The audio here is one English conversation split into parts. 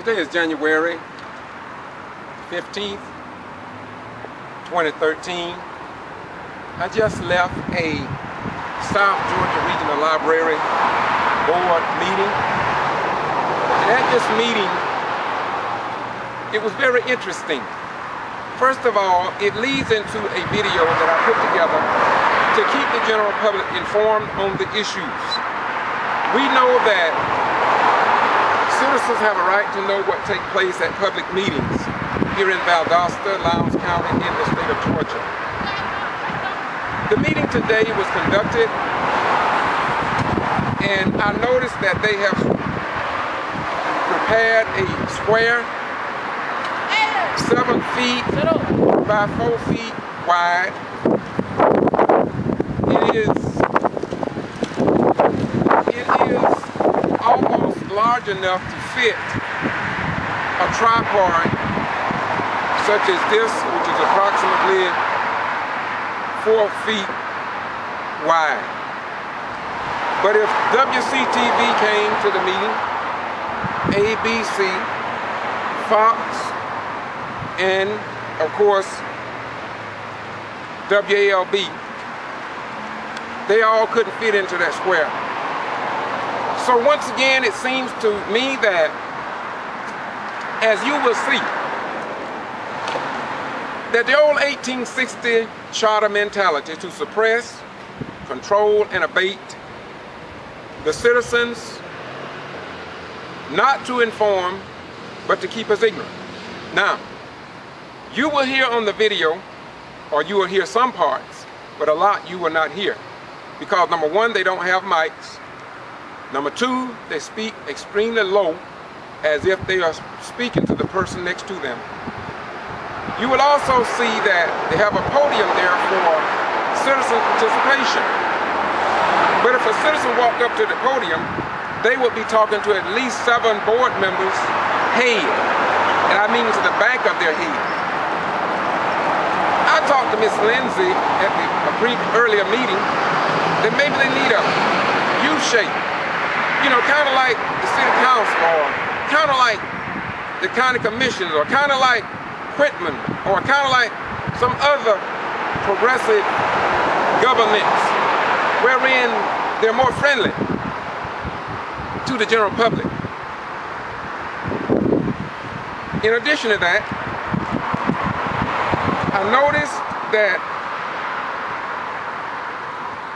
Today is January 15th, 2013. I just left a South Georgia Regional Library Board meeting. And at this meeting, it was very interesting. First of all, it leads into a video that I put together to keep the general public informed on the issues. We know that citizens have a right to know what takes place at public meetings here in Valdosta, Lowndes County, in the state of Georgia. The meeting today was conducted, and I noticed that they have prepared a square 7 feet by 4 feet wide. It is almost large enough to fit a tripod such as this, which is approximately 4 feet wide. But if WCTV came to the meeting, ABC, Fox, and of course WALB, they all couldn't fit into that square. So once again, it seems to me that, as you will see, that the old 1860 charter mentality to suppress, control, and abate the citizens, not to inform, but to keep us ignorant. Now, you will hear on the video, or you will hear some parts, but a lot you will not hear. Because number one, they don't have mics. Number two, they speak extremely low, as if they are speaking to the person next to them. You will also see that they have a podium there for citizen participation. But if a citizen walked up to the podium, they would be talking to at least 7 board members' head. And I mean to the back of their head. I talked to Miss Lindsay at a earlier meeting that maybe they need a U-shape. You know, kind of like the city council, or kind of like the county commissions, or kind of like Whitman, or kind of like some other progressive governments, wherein they're more friendly to the general public. In addition to that, I noticed that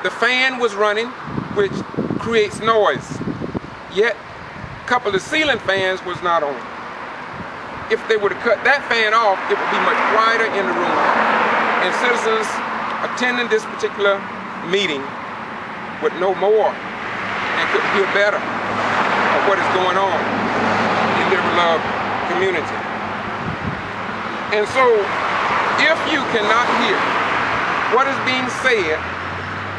the fan was running, which creates noise. Yet, a couple of ceiling fans was not on. If they were to cut that fan off, it would be much quieter in the room. And citizens attending this particular meeting would know more and could hear better of what is going on in their beloved community. And so, if you cannot hear what is being said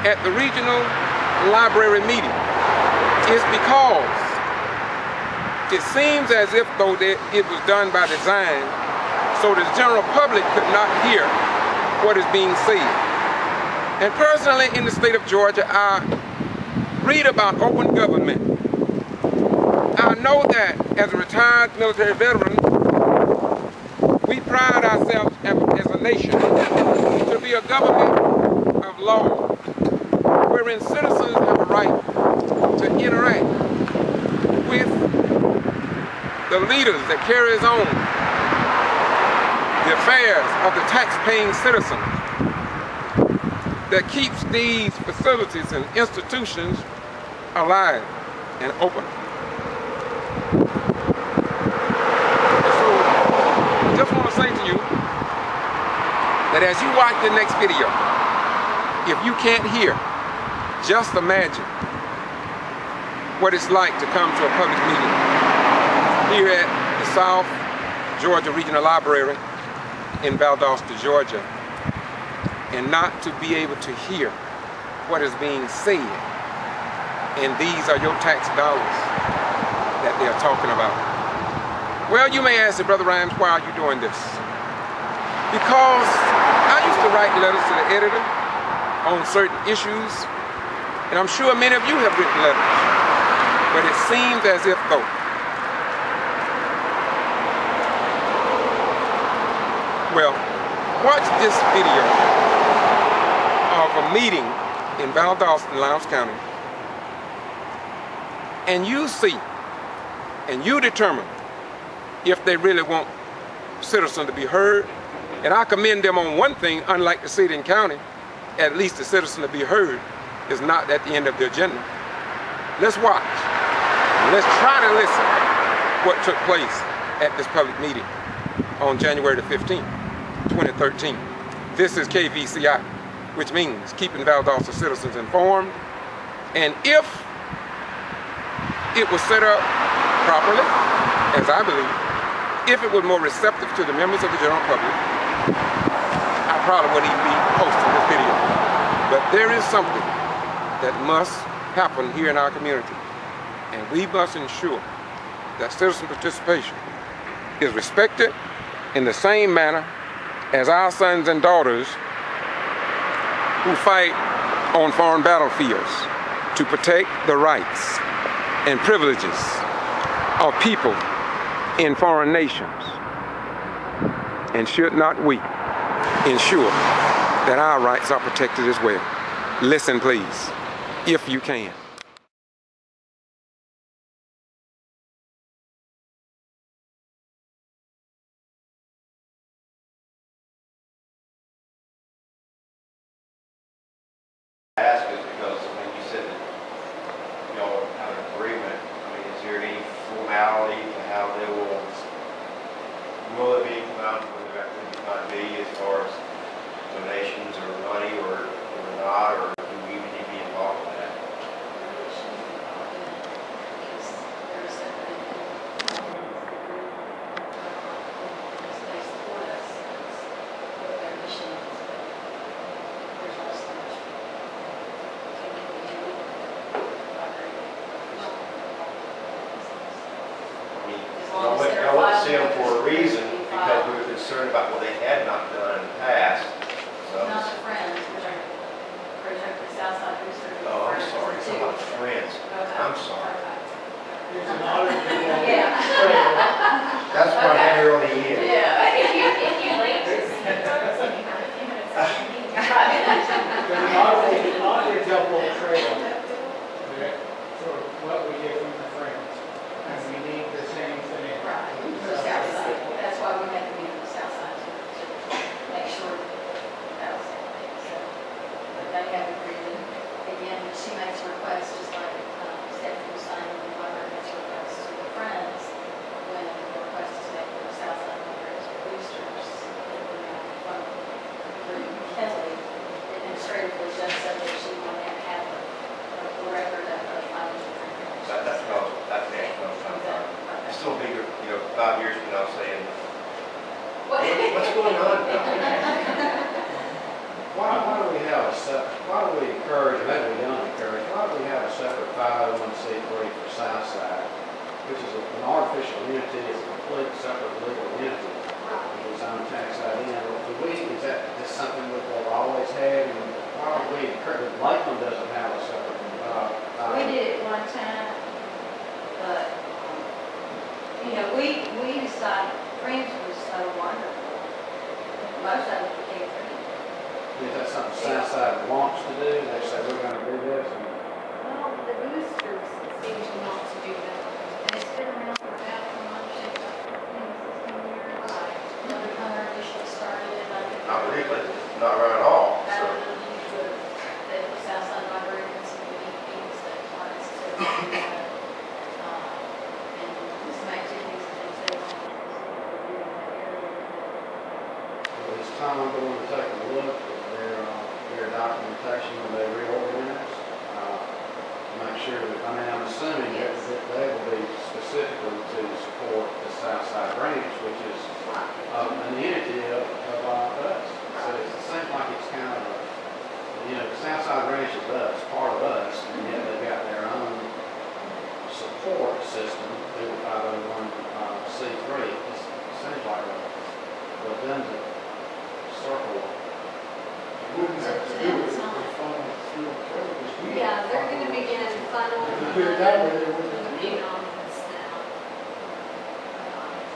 at the regional library meeting, it's because it seems as if though it was done by design so the general public could not hear what is being said. And personally, in the state of Georgia, I read about open government. I know that as a retired military veteran, we pride ourselves as a nation to be a government of law, wherein citizens have a right to interact with the leaders that carries on the affairs of the tax-paying citizen that keeps these facilities and institutions alive and open. And so, I just want to say to you that as you watch the next video, if you can't hear, just imagine what it's like to come to a public meeting here at the South Georgia Regional Library in Valdosta, Georgia, and not to be able to hear what is being said. And these are your tax dollars that they are talking about. Well, you may ask, Brother Rhymes, why are you doing this? Because I used to write letters to the editor on certain issues, and I'm sure many of you have written letters, but it seems as if though Well, watch this video of a meeting in Valdosta, Lowndes County, and you see, and you determine if they really want citizens to be heard. And I commend them on one thing, unlike the city and county, at least the citizen to be heard is not at the end of the agenda. Let's watch. Let's try to listen what took place at this public meeting on January the 15th, 2013. This is KVCI, which means keeping Valdosta citizens informed. And if it was set up properly, as I believe, if it was more receptive to the members of the general public, I probably wouldn't even be posting this video. But there is something that must happen here in our community, and we must ensure that citizen participation is respected in the same manner as our sons and daughters who fight on foreign battlefields to protect the rights and privileges of people in foreign nations. And should not we ensure that our rights are protected as well? Listen, please, if you can. Ask is because when you said that y'all have an agreement, I mean, is there any formality to how they will it be come out when the activity might be as far as donations or money or not, or do we even need to be involved in that? I went to see them for a reason because we were concerned about what they had not done in the past. So not the friends, project the Southside Booster. Oh, I'm sorry. It's about friends. Okay. I'm sorry. There's an audit. Yeah. That's why I'm here on the end. Yeah. If you leave, just There's an auditable trail for what we get from the friends. And we need the same thing. right, the Southside. That's why we had to meet on the Southside to make sure that was happening. So, but they have agreed. Again, she makes requests just like Stephanie was saying, when the library makes requests to the friends, when the request is made for the Southside libraries or boosters, and we have Kelly administratively just said that she wanted to have a record of financial transactions. That's fine. Still be, 5 years from now saying, what's going on now? Why do we have a why do we encourage, maybe we don't encourage, why do we have a separate 501c3 for Southside, which is an artificial entity, it's a complete separate legal entity, with its own tax ID. Is that just something that they've always had, and why do we encourage, Lakeland doesn't have a separate, We did it one time, but, we decided Friends was so wonderful. Most of it became free. is that something Southside wants to do? They say we're going to do this, and Well, the boosters seem to want to do that, and it's been around for about, from my understanding, about 15 years. Right. Another hunter initially started it, I think. Not really, not right at all. That So, was the Southside Library and some of the meetings that are necessary. And some activities and things they want to do in that area. it's time going to take a look at their documentation when they reorganize. Make sure that, I'm assuming that they will be specifically to support the Southside branch, which is an entity of us. So it seems like it's kind of the Southside branch is us, part of us, and yet they've got their own support system through the 501c3. It seems like a redundant circle. Wouldn't have to do it if we funnel through covers. Yeah, they're going to begin funneling If we put it that way, they wouldn't the have to do main it. office now.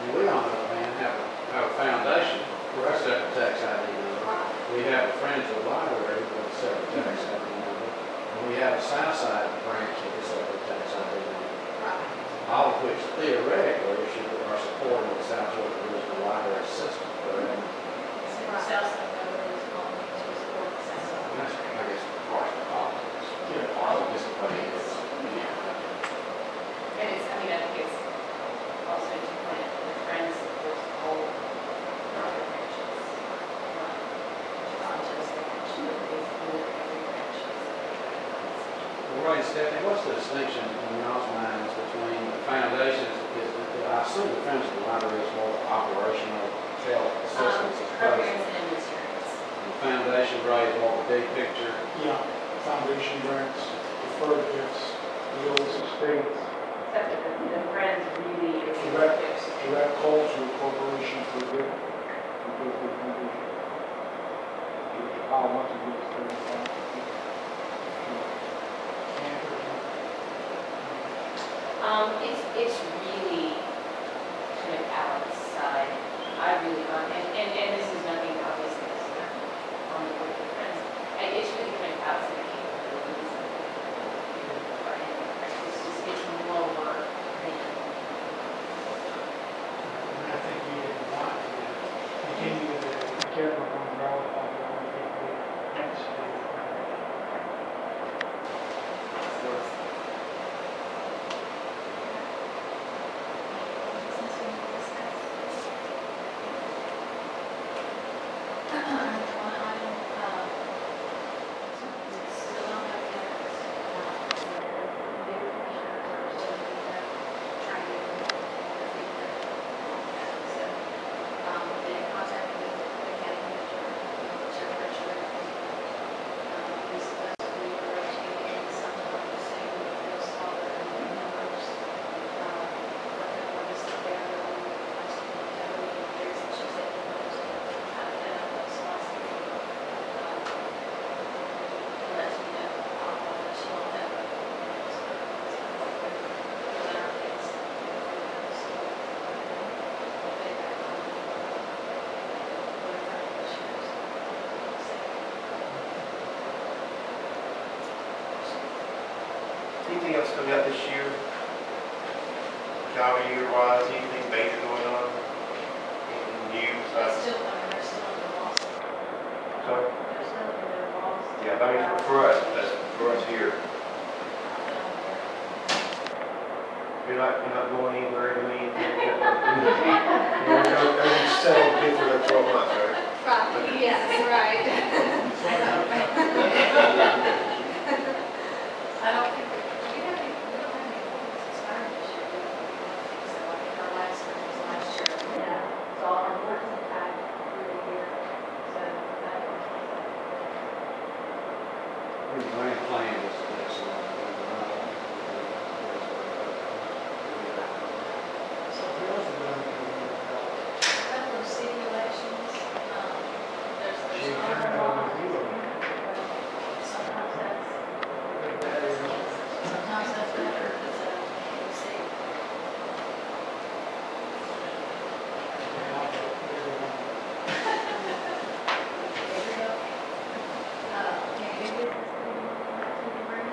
And we, on the other hand, have a foundation. We're a separate we have a Friends of the Library with a separate tax ID number, and we have a Southside branch with a separate tax ID number. All of which theoretically are supporting the South Georgia Regional Library system, correct? Southside government is calling to support the Southside. That's, I guess, partial politics. Politics is what it is. And it's, I mean, I think it's also to point out the Friends supports the whole other branches. Not just the branch, but basically every branch. Well, Ray and Stephanie, what's the distinction in y'all's minds between the foundations? I assume the Friends of the Library is more operational help assistance as opposed Programs to and administrations. the foundation, Ray, is more of a big picture. Yeah, foundation grants, deferred gifts, wills, estates, Except that the Friends really is direct, gifts. direct calls to a corporation for good. Because the foundation. How much of it is $35? It's really kind of outside. I really want, and this is nothing, obviously, this is not on the board of Friends. And it's really kind of outside the capabilities of it's more work than. I think we didn't want to continue to be careful on the road on the own people. That's Anything else coming out this year? Calendar year wise, anything major going on? Anything new besides? They're still under loss. Sorry? They're still under loss. Yeah, I mean, for us, that's for us here. You're not going anywhere, doing anything? Everything's settled good for the 12 months, right? Right, yes, right. I don't think, we don't have any appointments expired this year. So I think our last one was last year. Yeah, so our board's in fact really here. So that The grand plan is excellent. So we also done A couple of city elections, there's She not kind a lot. of review. Sometimes that's better, because, we'll see. There we go. Maybe this is the one to the room.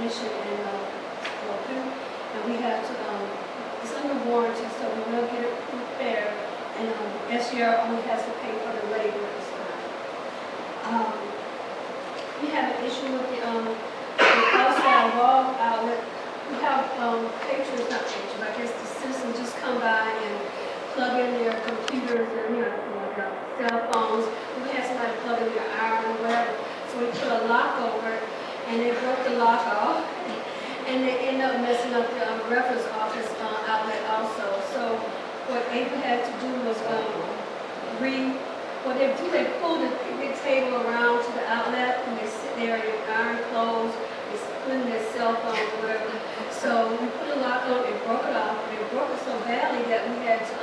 condition and broken. And we have to, it's under warranty, so we will get it repaired. And SGR only has to pay for the labor this time. We have an issue with the outside wall outlet. We have patrons, not patrons, I guess the citizens just come by and plug in their computers and their cell phones. We had somebody plug in their iron or whatever. So we put a lock over it, and they broke the lock off, and they end up messing up the reference office outlet also. So what April had to do was what they do, they pull the picnic table around to the outlet, and they sit there in their iron clothes, they put in their cell phones or whatever. So we put a lock on it, broke it off, and it broke it so badly that we had to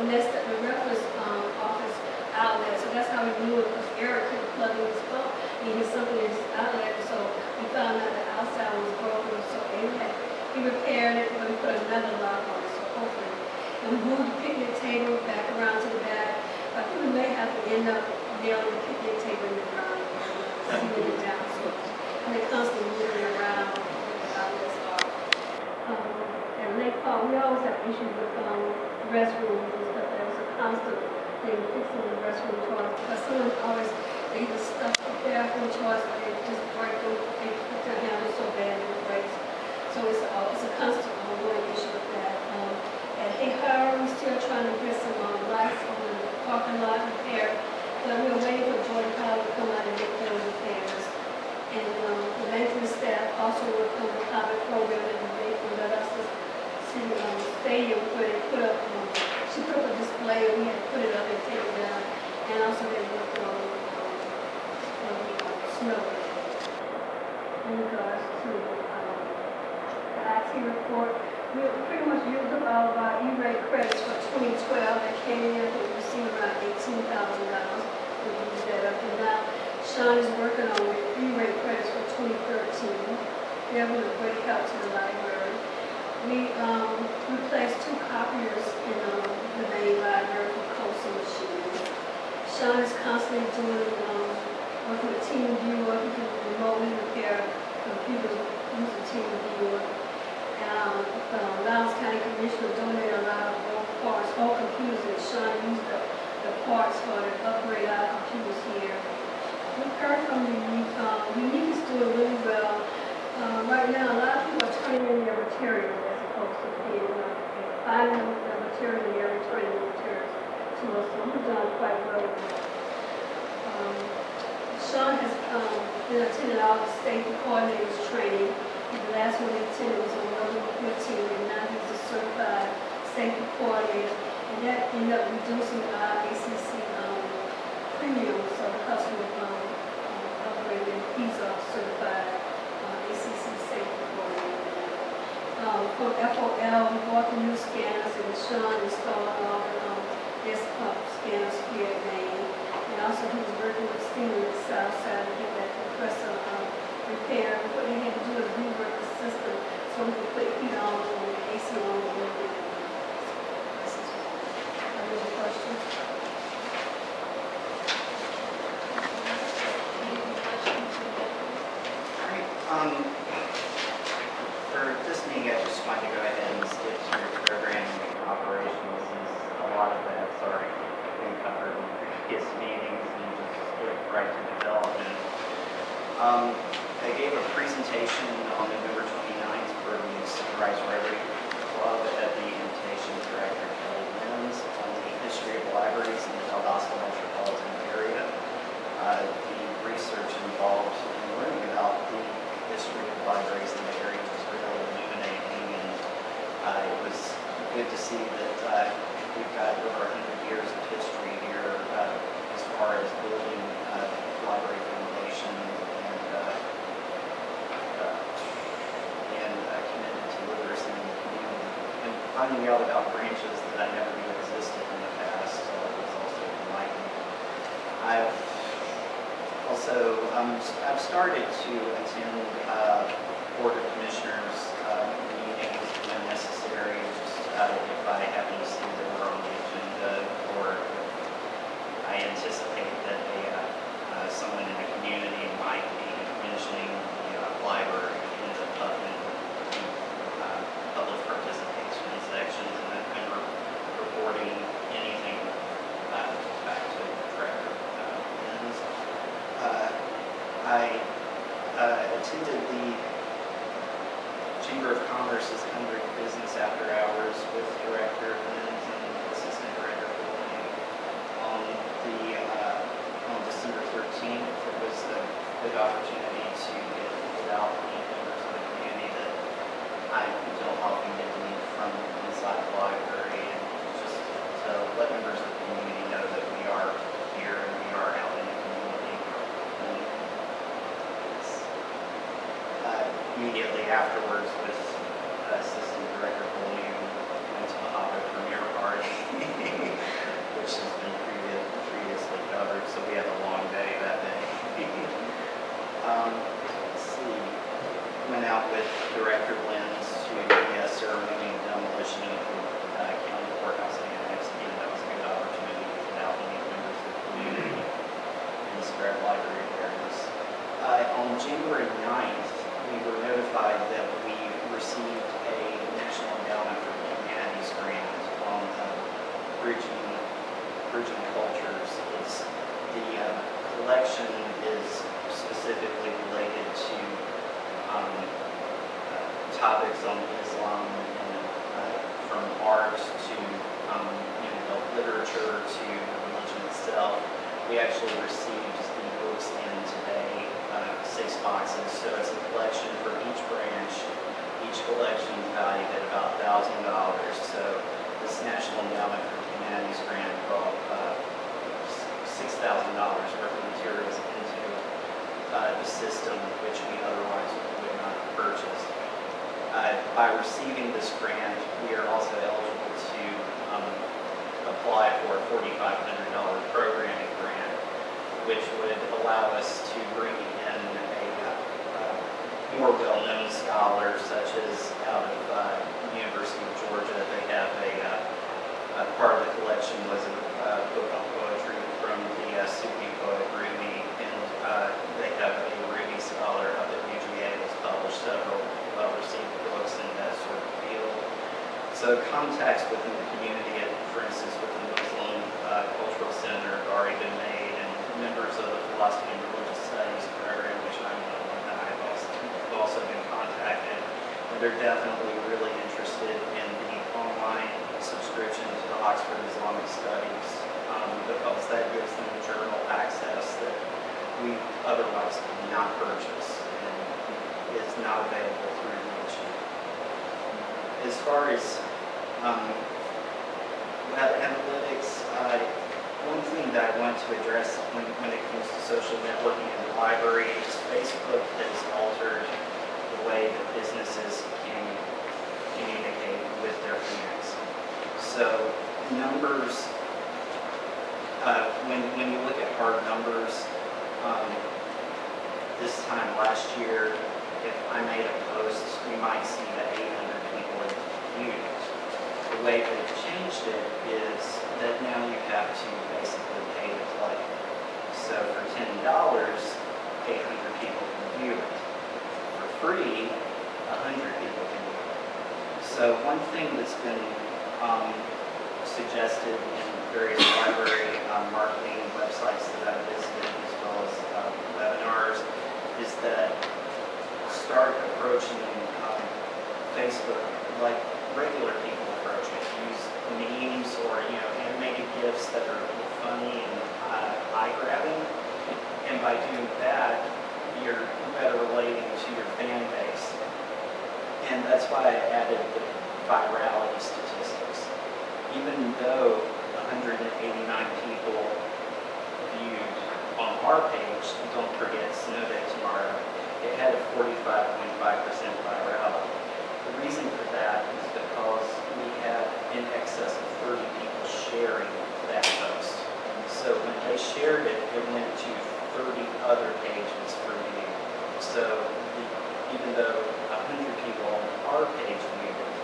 mess up the reference office outlet. So that's how we knew it, because Eric couldn't plug in his phone. He had something in his outlet, so we found out the outside was broken. So he repaired it, but we put another lock on it, so hopefully. And we moved the picnic table back around to the back. I think we may have to end up nailing the picnic table in the ground, sealing it down. So, and they're constantly moving around where the outlets are. At Lake Park, we always have issues with restrooms and stuff. There's a constant thing fixing the restroom toilets, because someone always, they either stuff the bathroom toilets or they just break them, they put their handles so bad it breaks. So it's a constant ongoing issue with that. At G.B.R, we're still trying to get some lights on the parking lot repair, but we're waiting for Jordan Powell to come out and make those repairs. And the maintenance staff also worked on the pilot program that we made for Valdosta City Stadium, where they put up, she put up a display, and we had to put it up and take it down. And also they worked on snow. In regards to the IT report, we pretty much used up all of our E-rate credits for 2012 that came in. We received around $18,000. We used that up, and now Sean is working on E-rate credits for 2013. They're going to break out to the library. We replaced 2 copiers in the main library with Coastal machines. Sean is constantly doing working with Team Viewer. He can remotely repair computers using Team Viewer. Lowndes County Commissioner donated a lot of old parts, old computers, and Sean used the parts for to upgrade our computers here. We heard from the Unique is doing really well. Right now, a lot of people are turning in their materials as opposed to being finding the material and they're returning the materials to us. So we've done quite well with that. Sean has been attending all the state coordinators training. The last one he attended was on November 15, and now he's a certified safety coordinator, and that ended up reducing our ACC premium, so the customer upgraded, he's a certified ACC safety coordinator. From FOL, we bought the new scanners, and Sean installed all the desktop scanners here at Maine, and also he was working with Steven in the south side to get that compressor repair. What they had to do is rework the system so we could put heat on and the AC on and everything. Any questions? All right. For this meeting, I just wanted to go ahead and skip through your programming and operational, since a lot of that's already been covered in previous meetings, and just skip right to development. I gave a presentation on November 29th for the Sunrise Rotary Club at the invitation of Director RHYNES on the history of libraries in the Valdosta metropolitan area. The research involved in learning about the history of libraries in the area was really illuminating, and it was good to see that we've got over 100 years of history here as far as building library foundation and committed to literacy in the community. And finding out about branches that I never knew existed in the past was also enlightening. I've started to attend Board of Commissioners meetings when necessary, just if I happen to see that we're on the agenda, or if I anticipate that someone in the community might be mentioning the library in the Chamber of Commerce is conducting business after hours with Director Lynn and Assistant Director Golding on on December 13th. It was a good opportunity to get out and meet members of the community that I don't often get to meet from inside the library, and just to let members of the community know that we are here and we are out in the community. And it's, immediately afterwards, with Assistant Director Moody, went to the Hopper premiere party, which has been previously covered, so we had a long day that day. Let's see. Went out with Director Lynn's to the ceremony of demolition of the county courthouse annex. Again, that was a good opportunity to get out and meet members of the community and spread library awareness. On January 9th, we were notified that we received a National Endowment for the Humanities grant on bridging cultures. The collection is specifically related to topics on Islam, and from art to literature to religion itself. We actually received the books in today, 6 boxes. So it's a collection for each branch. Each collection is valued at about $1,000. So this National Endowment for Humanities grant brought $6,000 worth of materials into the system, which we otherwise would not have purchased. By receiving this grant, we are also eligible to apply for a $4,500 programming grant, which would allow us to bring in a more well-known scholar, such as out of University of Georgia. They have a part of the collection was a book on poetry from the Sufi poet Rumi, and they have a Rumi scholar up at UGA that's published several well-received books in that sort of field. So contacts within the community, for instance, with the Muslim Cultural Center, have already been made, and members of the Philosophy and Religious Studies program, which I'm one that I've also been contacted, and they're definitely really interested in the online subscription to the Oxford Islamic Studies, because that gives them journal access that we otherwise cannot purchase and is not available through Moody. As far as web analytics, one thing that I want to address when it comes to social networking in the library is Facebook has altered the way that businesses can communicate with their fans. So numbers, when you look at hard numbers, this time last year, if I made a post, you might see that 800 people had viewed it. The way they've changed it is that now you have to basically pay to play. So for $10, 800 people can view it. For free, 100 people can view it. So one thing that's been suggested in various library marketing websites that I've visited, as well as webinars, is that start approaching Facebook like regular people approach it. Use memes or animated GIFs that are funny and eye-grabbing, and by doing that, you're better relating to your fan base. And that's why I added the virality statistics. Even though 189 people viewed on our page, don't forget Snow Day tomorrow, it had a 45.5% virality. The reason for that is because we had in excess of 30 people sharing that post. So when they shared it, it went to 30 other pages for view. So even though 100 people on our page viewed it,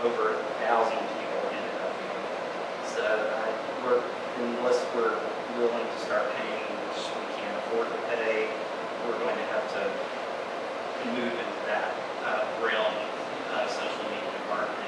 over 1,000 people ended up viewing it. So unless we're willing to start paying, which we can't afford to pay, we're going to have to move into that realm of social media marketing.